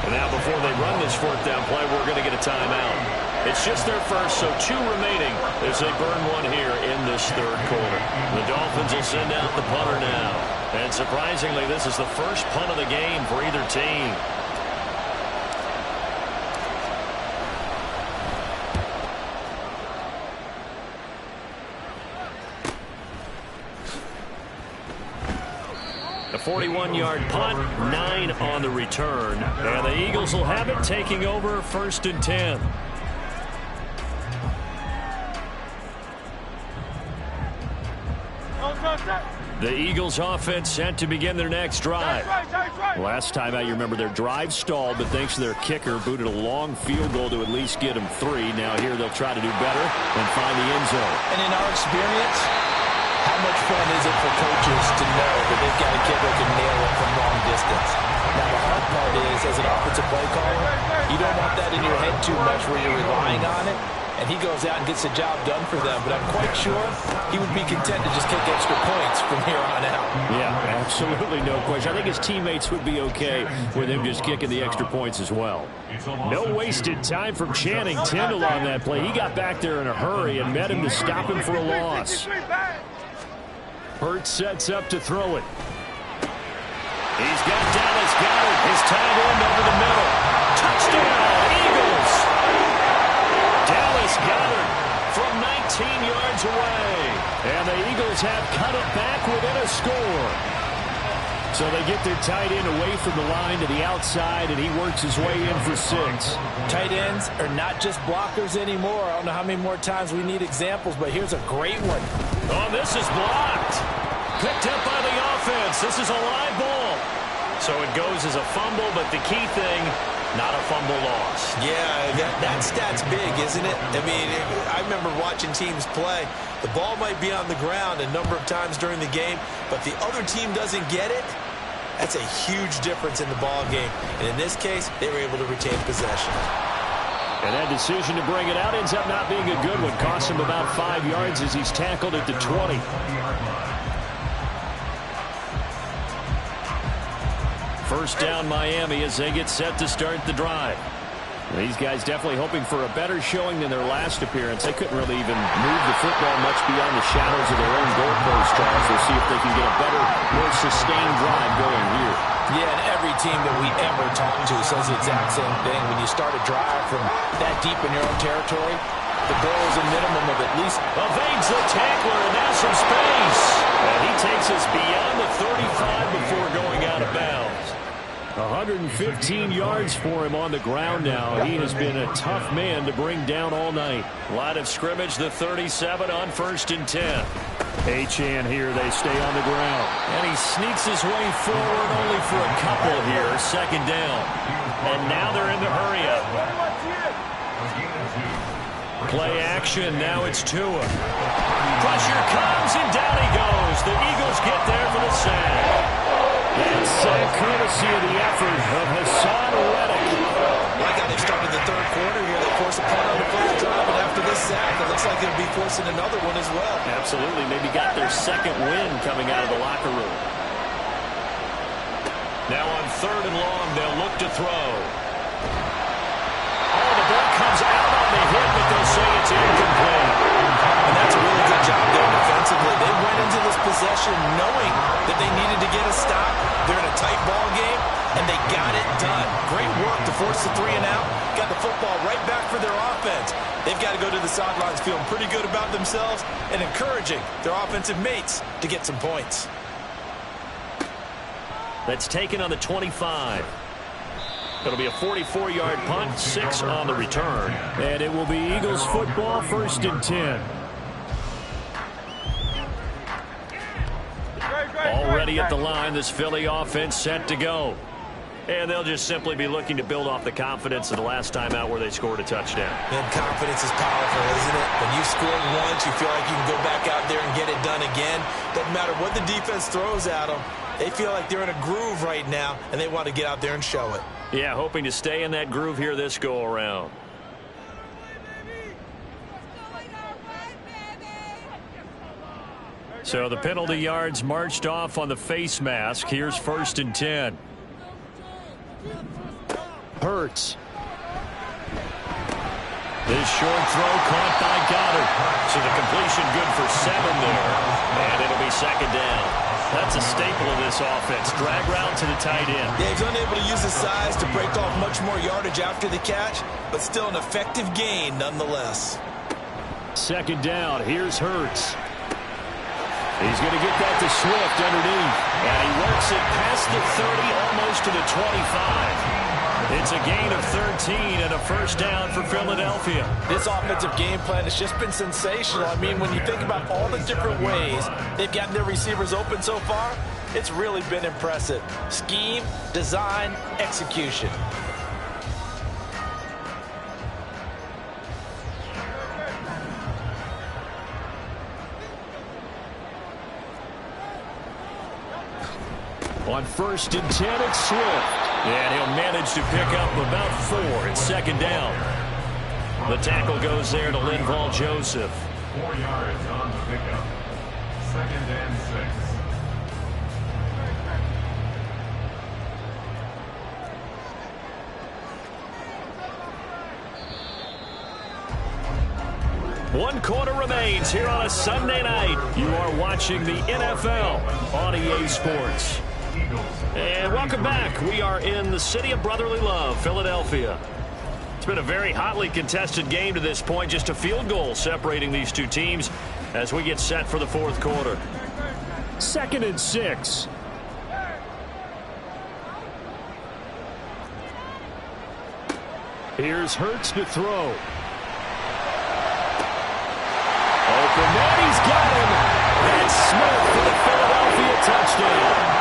And now before they run this 4th down play, we're going to get a timeout. It's just their first, so 2 remaining as they burn one here in this 3rd quarter. The Dolphins will send out the punter now. And surprisingly, this is the first punt of the game for either team. A 41-yard punt, 9 on the return. And the Eagles will have it, taking over 1st and 10. The Eagles offense set to begin their next drive. Last time out, you remember their drive stalled, but thanks to their kicker, booted a long field goal to at least get them 3. Now here they'll try to do better and find the end zone. And in our experience, how much fun is it for coaches to know that they've got a kid that can nail it from long distance? Now the hard part is, as an offensive play caller, you don't want that in your head too much where you're relying on it. And he goes out and gets the job done for them. But I'm quite sure he would be content to just kick extra points from here on out. Yeah, absolutely no question. I think his teammates would be okay with him just kicking the extra points as well. No wasted time from Channing Tindall on that play. He got back there in a hurry and met him to stop him for a loss. Hurts sets up to throw it. He's got Dallas Goedert. His tight end over the middle. Touchdown, Eagles! Dallas Goedert from 19 yards away. And the Eagles have cut it back within a score. So they get their tight end away from the line to the outside, and he works his way in for 6. Tight ends are not just blockers anymore. I don't know how many more times we need examples, but here's a great one. Oh, this is blocked. Picked up by the offense. This is a live ball. So it goes as a fumble, but the key thing, not a fumble loss. Yeah, that stat's big, isn't it? I mean, I remember watching teams play. The ball might be on the ground a number of times during the game, but the other team doesn't get it. That's a huge difference in the ball game. And in this case, they were able to retain possession. And that decision to bring it out ends up not being a good one. Costs him about 5 yards as he's tackled at the 20. First down Miami as they get set to start the drive. These guys definitely hoping for a better showing than their last appearance. They couldn't really even move the football much beyond the shadows of their own goalpost, Charles. We'll see if they can get a better, more sustained drive going here. Yeah, and every team that we ever talk to says the exact same thing. When you start a drive from that deep in your own territory, the goal is a minimum of at least... Evades the tackler, and now some space. And he takes us beyond the 35 before going out of bounds. 115 yards for him on the ground now. He has been a tough man to bring down all night. Line of scrimmage, the 37 on 1st and 10. Achane here, they stay on the ground. And he sneaks his way forward only for a couple here. 2nd down. And now they're in the hurry up. Play action, now it's Tua. Pressure comes and down he goes. The Eagles get there for the sack. That's courtesy of the effort of Hassan Reddick. Like how they started the 3rd quarter here. They forced a punt on the first drive, and after this sack, it looks like they'll be forcing another one as well. Absolutely. Maybe got their 2nd win coming out of the locker room. Now on 3rd and long, they'll look to throw. Oh, the ball comes out on the hit, but they'll say it's incomplete. And that's a really good job there defensively. They went into this possession knowing that they needed to get a stop. They're in a tight ball game, and they got it done. Great work to force the 3 and out. Got the football right back for their offense. They've got to go to the sidelines feeling pretty good about themselves and encouraging their offensive mates to get some points. That's taken on the 25. It'll be a 44-yard punt, 6 on the return. And it will be Eagles football, 1st and 10. ready at the line. This Philly offense set to go. And they'll just simply be looking to build off the confidence of the last time out where they scored a touchdown. And confidence is powerful, isn't it? When you scored once, you feel like you can go back out there and get it done again. Doesn't matter what the defense throws at them. They feel like they're in a groove right now, and they want to get out there and show it. Yeah, hoping to stay in that groove here this go-around. So the penalty yards marched off on the face mask. Here's 1st and 10. Hurts. This short throw caught by Goddard. So the completion good for 7 there. And it'll be 2nd down. That's a staple of this offense. Drag route to the tight end. Yeah, he's unable to use his size to break off much more yardage after the catch, but still an effective gain nonetheless. 2nd down. Here's Hurts. He's going to get that to Swift underneath. And he works it past the 30, almost to the 25. It's a gain of 13 and a 1st down for Philadelphia. This offensive game plan has just been sensational. I mean, when you think about all the different ways they've gotten their receivers open so far, it's really been impressive. Scheme, design, execution. On 1st and 10, it's Swift. And he'll manage to pick up about 4 at 2nd down. The tackle goes there to Linval Joseph. 4 yards on the pickup. 2nd and 6. 1 quarter remains here on a Sunday night. You are watching the NFL on EA Sports. And welcome back. We are in the city of brotherly love, Philadelphia. It's been a very hotly contested game to this point. Just a field goal separating these two teams as we get set for the 4th quarter. 2nd and 6. Here's Hurts to throw. Open man, he's got him. That's Smith for the Philadelphia touchdown.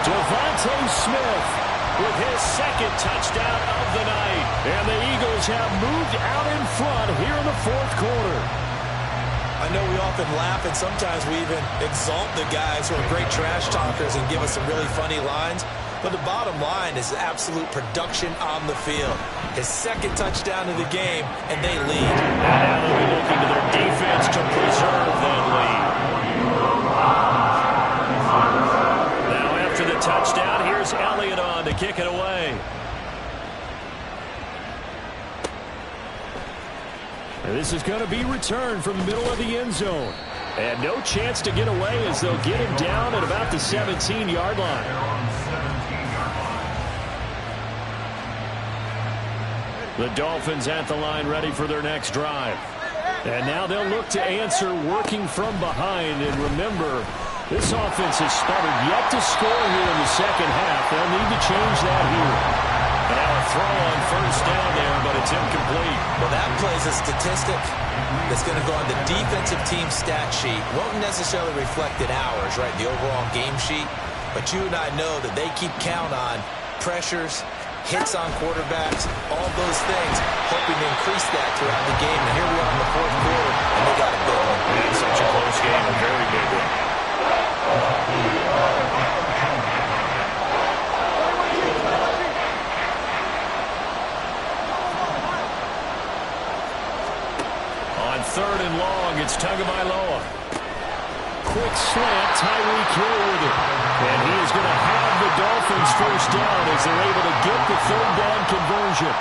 Devontae Smith with his 2nd touchdown of the night. And the Eagles have moved out in front here in the 4th quarter. I know we often laugh, and sometimes we even exalt the guys who are great trash talkers and give us some really funny lines. But the bottom line is absolute production on the field. His 2nd touchdown of the game, and they lead. And now they'll be looking to their defense to preserve that lead. Now after the touchdown, here's Elliott on to kick it away. And this is going to be returned from the middle of the end zone. And no chance to get away as they'll get him down at about the 17-yard line. The Dolphins at the line ready for their next drive. And now they'll look to answer working from behind. And remember, this offense has sputtered yet to score here in the 2nd half. They'll need to change that here. And now a throw on 1st down there, but it's incomplete. Well, that plays a statistic that's going to go on the defensive team stat sheet. Won't necessarily reflect in ours, right, the overall game sheet. But you and I know that they keep count on pressures, hits on quarterbacks, all those things, hoping to increase that throughout the game. And here we are in the 4th quarter, and they got a big one. And such a close game, a very big one. On 3rd and long, it's Tagovailoa. Quick slant, Tyreek Hill with it. And he is going to have the Dolphins 1st down as they're able to get the 3rd down conversion.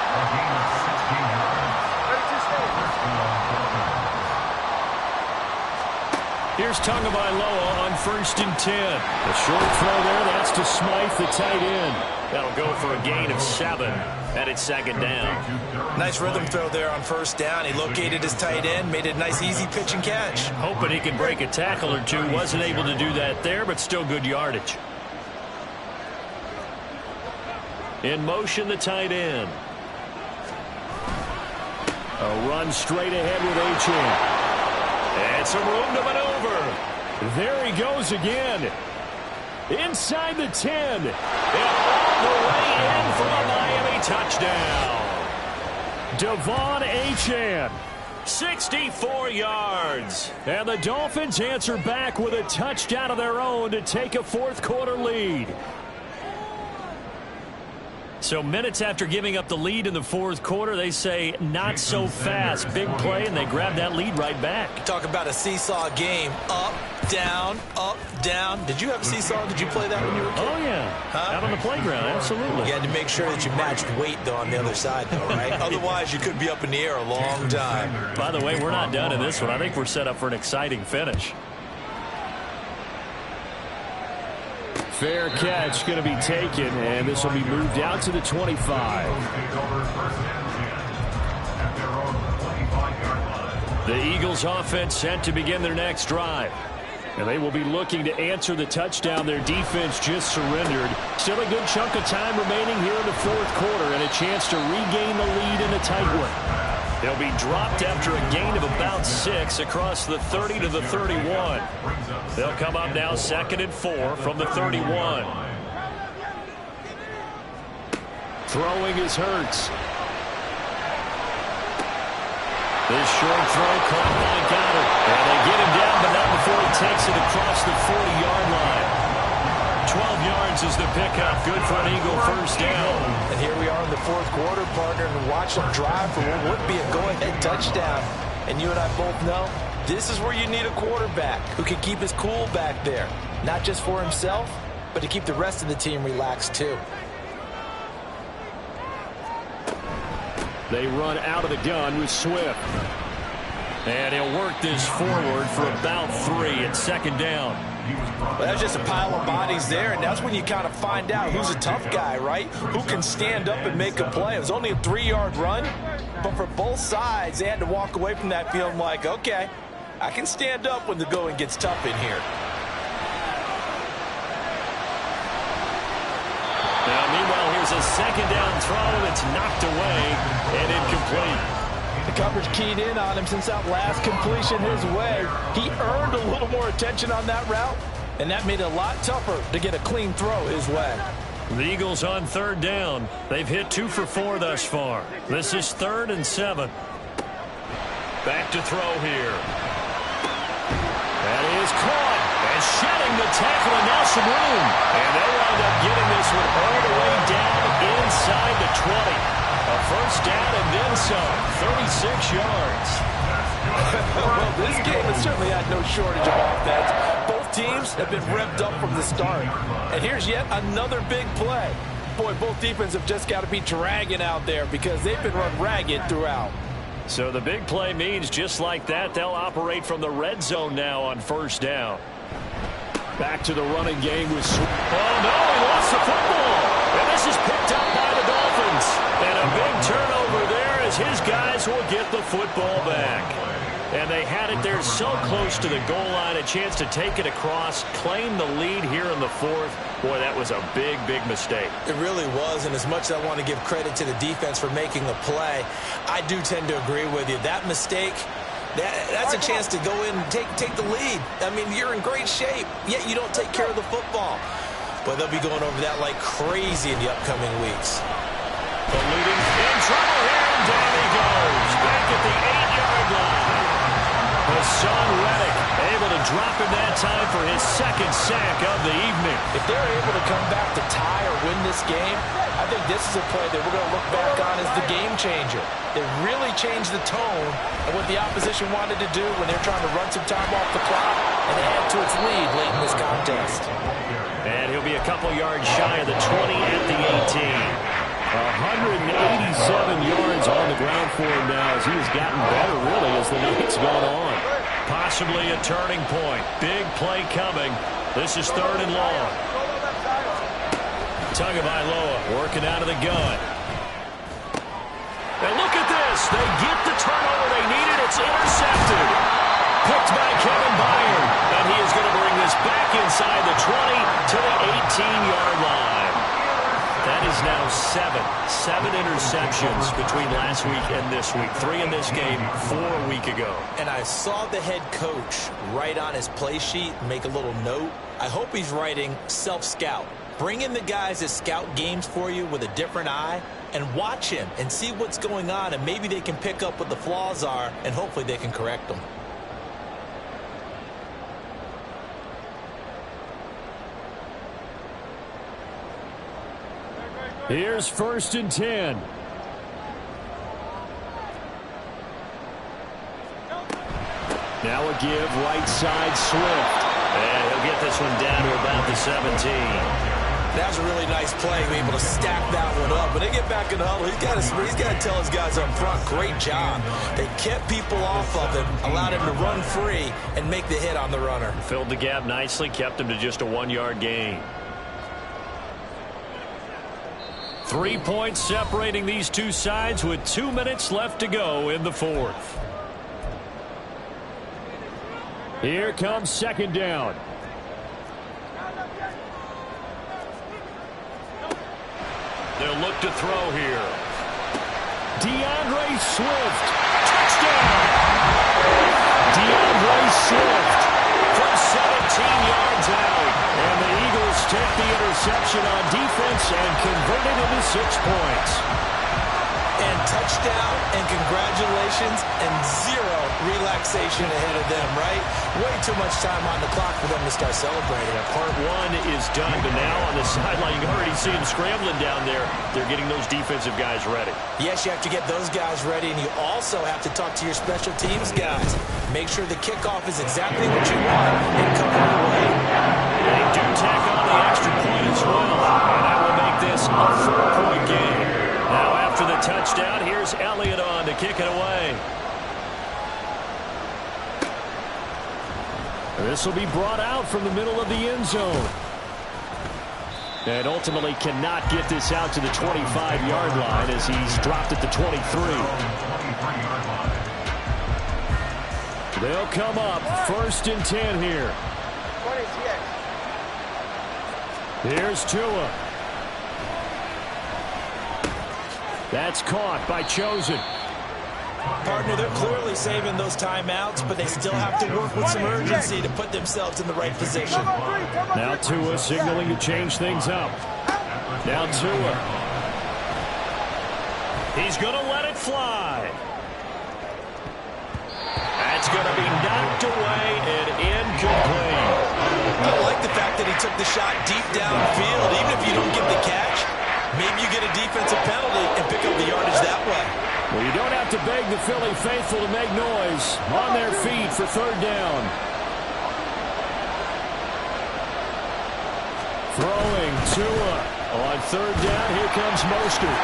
Here's Tagovailoa on 1st and 10. The short throw there, that's to Smythe, the tight end. That'll go for a gain of 7, and it's 2nd down. Nice rhythm throw there on 1st down. He located his tight end, made it a nice easy pitch and catch. Hoping he can break a tackle or two. Wasn't able to do that there, but still good yardage. In motion, the tight end. A run straight ahead with Achane. And some room to maneuver. There he goes again. Inside the 10. And all the way in for a Miami touchdown. Devon Achane, 64 yards. And the Dolphins answer back with a touchdown of their own to take a fourth-quarter lead. So minutes after giving up the lead in the fourth quarter, they say not so fast. Big play, and they grab that lead right back. Talk about a seesaw game. Up, down, up, down. Did you have a seesaw? Did you play that when you were a kid? Oh, yeah. Out on the playground, absolutely. You had to make sure that you matched weight, though, on the other side, though, right? Otherwise, you could be up in the air a long time. By the way, we're not done in this one. I think we're set up for an exciting finish. Fair catch going to be taken, and this will be moved out to the 25. The Eagles offense set to begin their next drive. And they will be looking to answer the touchdown their defense just surrendered. Still a good chunk of time remaining here in the fourth quarter and a chance to regain the lead in a tight one. They'll be dropped after a gain of about 6 across the 30 to the 31. They'll come up now 2nd and 4 from the 31. Throwing is Hurts. This short throw caught by Goddard. And they get him down, but not before he takes it across the 40-yard line. 12 yards is the pickup. Good for an Eagle first down. And here we are in the fourth quarter, partner, and watch them drive for what would be a go-ahead touchdown. And you and I both know this is where you need a quarterback who can keep his cool back there. Not just for himself, but to keep the rest of the team relaxed too. They run out of the gun with Swift. And he'll work this forward for about 3 at 2nd down. Well, that's just a pile of bodies there, and that's when you kind of find out who's a tough guy, right? Who can stand up and make a play. It was only a 3-yard run, but for both sides, they had to walk away from that feeling like, okay, I can stand up when the going gets tough in here. Now, meanwhile, here's a 2nd down throw that's knocked away and incomplete. The coverage keyed in on him since that last completion his way. He earned a little more attention on that route, and that made it a lot tougher to get a clean throw his way. The Eagles on 3rd down. They've hit 2 for 4 thus far. This is 3rd and 7. Back to throw here. That is caught. And shedding the tackle, and now some room. And they wind up getting this one all the way down inside the 20. A first down and then some. 36 yards. Well, this game has certainly had no shortage of offense. Both teams have been revved up from the start. And here's yet another big play. Boy, both defenses have just got to be dragging out there because they've been run ragged throughout. So the big play means just like that, they'll operate from the red zone now on 1st down. Back to the running game with Swift. Oh, no, he lost the football. And this is picked up by the Dolphins. And a big turnover there as his guys will get the football back. And they had it there so close to the goal line, a chance to take it across, claim the lead here in the fourth. Boy, that was a big, big mistake. It really was, and as much as I want to give credit to the defense for making the play, I do tend to agree with you. That mistake, that's a chance to go in and take the lead. I mean, you're in great shape, yet you don't take care of the football. But they'll be going over that like crazy in the upcoming weeks. Eluding in trouble here, and down he goes. Back at the 8-yard line. Hassan Reddick able to drop him that time for his 2nd sack of the evening. If they're able to come back to tie or win this game, I think this is a play that we're going to look back on as the game changer. It really changed the tone of what the opposition wanted to do when they're trying to run some time off the clock and add to its lead late in this contest. And he'll be a couple yards shy of the 20 at the 18. 187 yards on the ground for him now as he has gotten better, really, as the night's gone on. Possibly a turning point. Big play coming. This is 3rd and long. Tagovailoa working out of the gun. And look at this. They get the turnover they needed. It's intercepted. Picked by Kevin Byard. And he is going to bring this back inside the 20 to the 18-yard line. That is now 7 interceptions interceptions between last week and this week. 3 in this game, 4 a week ago. And I saw the head coach write on his play sheet, make a little note. I hope he's writing self-scout. Bring in the guys that scout games for you with a different eye and watch him and see what's going on, and maybe they can pick up what the flaws are, and hopefully they can correct them. Here's 1st and 10. Now a give right side Swift. And he'll get this one down to about the 17. That was a really nice play, being able to stack that one up. When they get back in the huddle, he's got to tell his guys up front, great job. They kept people off of him, allowed him to run free, and make the hit on the runner. Filled the gap nicely, kept him to just a 1-yard gain. 3 points separating these two sides with 2 minutes left to go in the 4th. Here comes 2nd down. They'll look to throw here. DeAndre Swift. Touchdown! DeAndre Swift from 17 yards out. And the Eagles take the interception on defense and convert it into 6 points. And touchdown, and congratulations, and 0 relaxation ahead of them, right? Way too much time on the clock for them to start celebrating. Part 1 is done, but now on the sideline, you can already see them scrambling down there. They're getting those defensive guys ready. Yes, you have to get those guys ready, and you also have to talk to your special teams guys. Make sure the kickoff is exactly what you want and come your way. They do tack on the extra point as well, and that will make this a 4-point game. Now after the touchdown, here's Elliott on to kick it away. This will be brought out from the middle of the end zone. And ultimately cannot get this out to the 25-yard line as he's dropped at the 23. They'll come up 1st and 10 here. Here's Tua. That's caught by Chosen. Partner, they're clearly saving those timeouts, but they still have to work with some urgency to put themselves in the right position. Now Tua signaling to change things up. Now Tua. He's going to let it fly. That's going to be knocked away and incomplete. I like the fact that he took the shot deep downfield. Even if you don't get the catch, maybe you get a defensive penalty and pick up the yardage that way. Well, you don't have to beg the Philly faithful to make noise. On their feet for 3rd down. Throwing Tua. On 3rd down, here comes Mostert.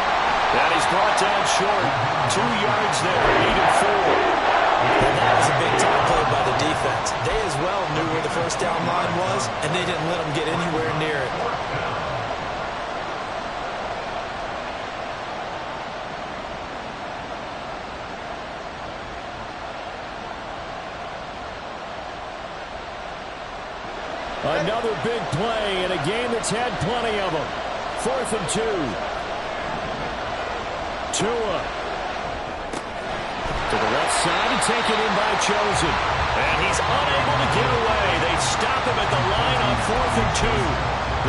And he's brought down short. 2 yards there, needed 4. And that was a big-time play by the defense. They as well knew where the 1st down line was, and they didn't let them get anywhere near it. Another big play in a game that's had plenty of them. 4th and 2. Tua. To the left side and taken in by Chosen. And he's unable to get away. They stop him at the line on 4th and 2.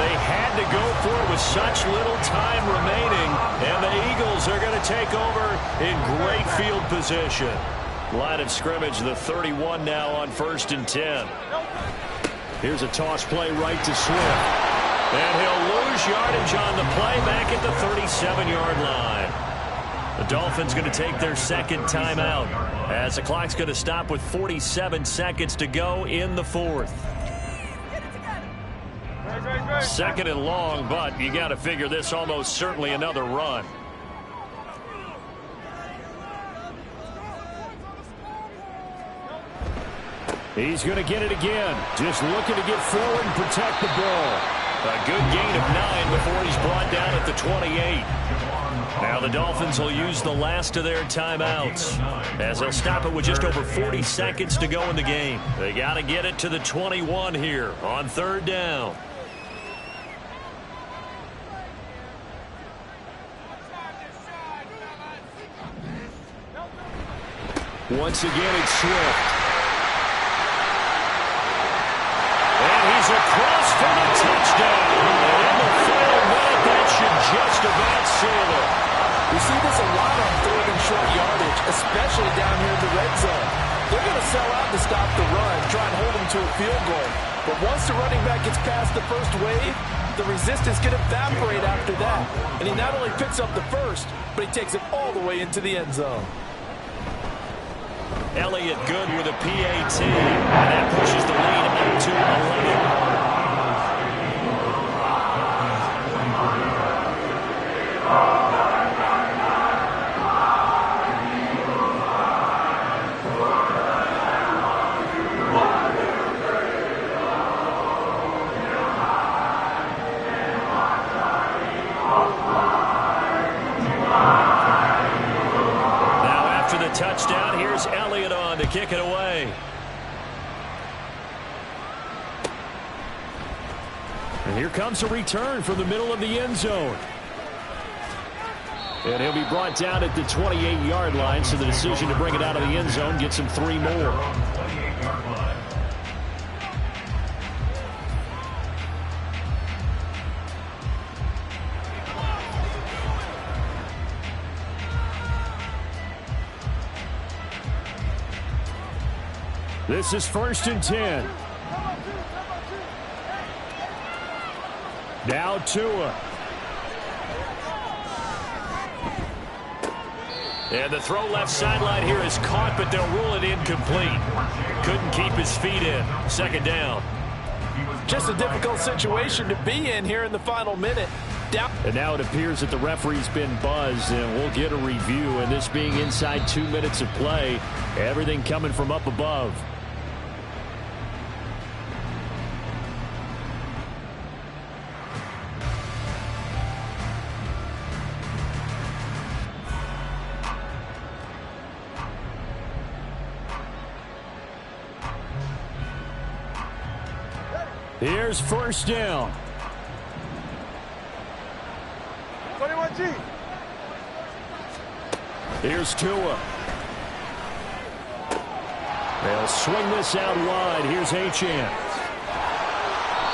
They had to go for it with such little time remaining. And the Eagles are going to take over in great field position. Line of scrimmage, the 31 now on 1st and 10. Here's a toss play right to Swift. And he'll lose yardage on the play back at the 37-yard line. The Dolphins going to take their 2nd timeout as the clock's going to stop with 47 seconds to go in the 4th. 2nd and long, but you got to figure this almost certainly another run. He's going to get it again. Just looking to get forward and protect the ball. A good gain of 9 before he's brought down at the 28. Now the Dolphins will use the last of their timeouts as they'll stop it with just over 40 seconds to go in the game. They got to get it to the 21 here on 3rd down. Once again, it's Swift. And he's across for the touchdown. And in the final minute, that should just about seal it. We see this a lot on third and short yardage, especially down here in the red zone. They're going to sell out to stop the run, try and hold them to a field goal. But once the running back gets past the first wave, the resistance can evaporate after that. And he not only picks up the first, but he takes it all the way into the end zone. Elliott good with a PAT, and that pushes the lead up to 11. Touchdown. Here's Elliott on to kick it away. And here comes a return from the middle of the end zone. And he'll be brought down at the 28-yard line, so the decision to bring it out of the end zone gets him 3 more. This is 1st and 10. Now Tua. And the throw left sideline here is caught, but they'll rule it incomplete. Couldn't keep his feet in. 2nd down. Just a difficult situation to be in here in the final minute. And now it appears that the referee's been buzzed, and we'll get a review. And this being inside 2 minutes of play, everything coming from up above. Here's 1st down. 21G. Here's Tua. They'll swing this out wide. Here's Achane.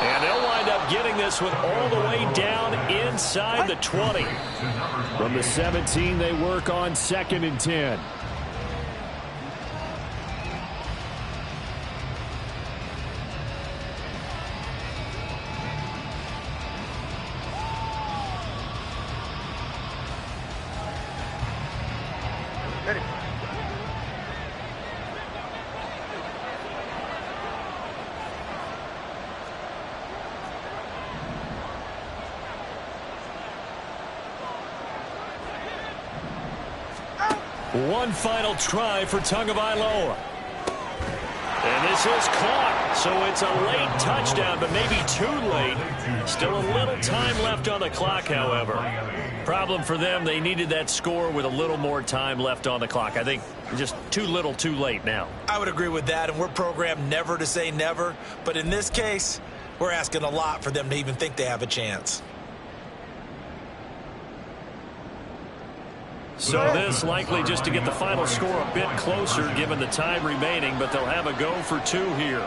And they'll wind up getting this one all the way down inside the 20. From the 17, they work on 2nd and 10. One final try for Tagovailoa. And this is caught. So it's a late touchdown, but maybe too late. Still a little time left on the clock, however. Problem for them, they needed that score with a little more time left on the clock. I think just too little, too late now. I would agree with that, and we're programmed never to say never. But in this case, we're asking a lot for them to even think they have a chance. So this likely just to get the final score a bit closer given the time remaining, but they'll have a go for 2 here.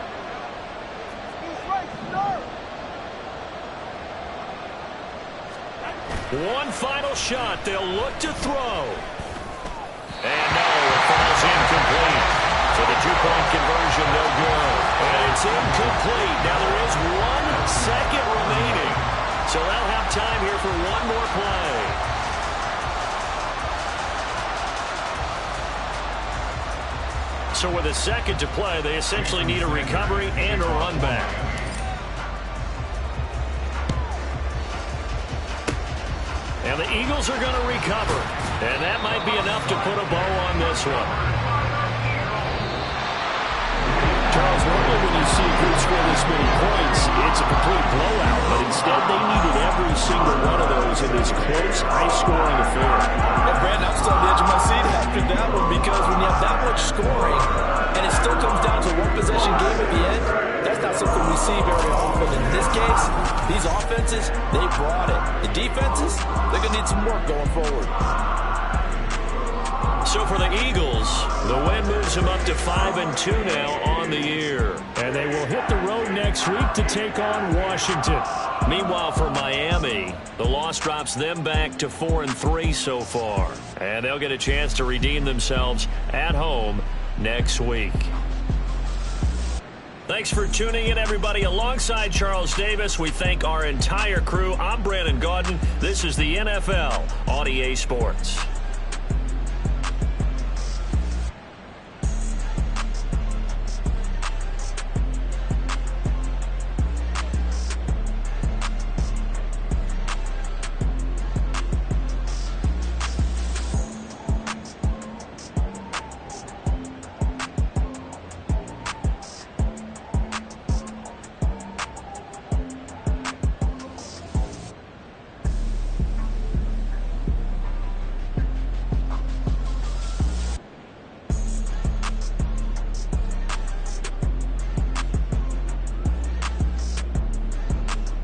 One final shot. They'll look to throw. And no, it falls incomplete. So the 2-point conversion, no good. And it's incomplete. Now there is 1 second remaining. So they'll have time here for one more play. So with a second to play, they essentially need a recovery and a run back. And the Eagles are going to recover. And that might be enough to put a bow on this one. Charles, normally when you see a group score this many points, it's a complete blowout. But instead, they needed every single one of those in this close, high-scoring affair. And Brandon, I'm still on the edge of my seat after that one, because when you have that much scoring and it still comes down to one possession game at the end, that's not something we see very often. In this case, these offenses, they brought it. The defenses, they're going to need some work going forward. So for the Eagles, the win moves them up to 5-2 now on the year. And they will hit the road next week to take on Washington. Meanwhile, for Miami, the loss drops them back to 4-3 so far. And they'll get a chance to redeem themselves at home next week. Thanks for tuning in, everybody. Alongside Charles Davis, we thank our entire crew. I'm Brandon Gaudin. This is the NFL on EA Sports.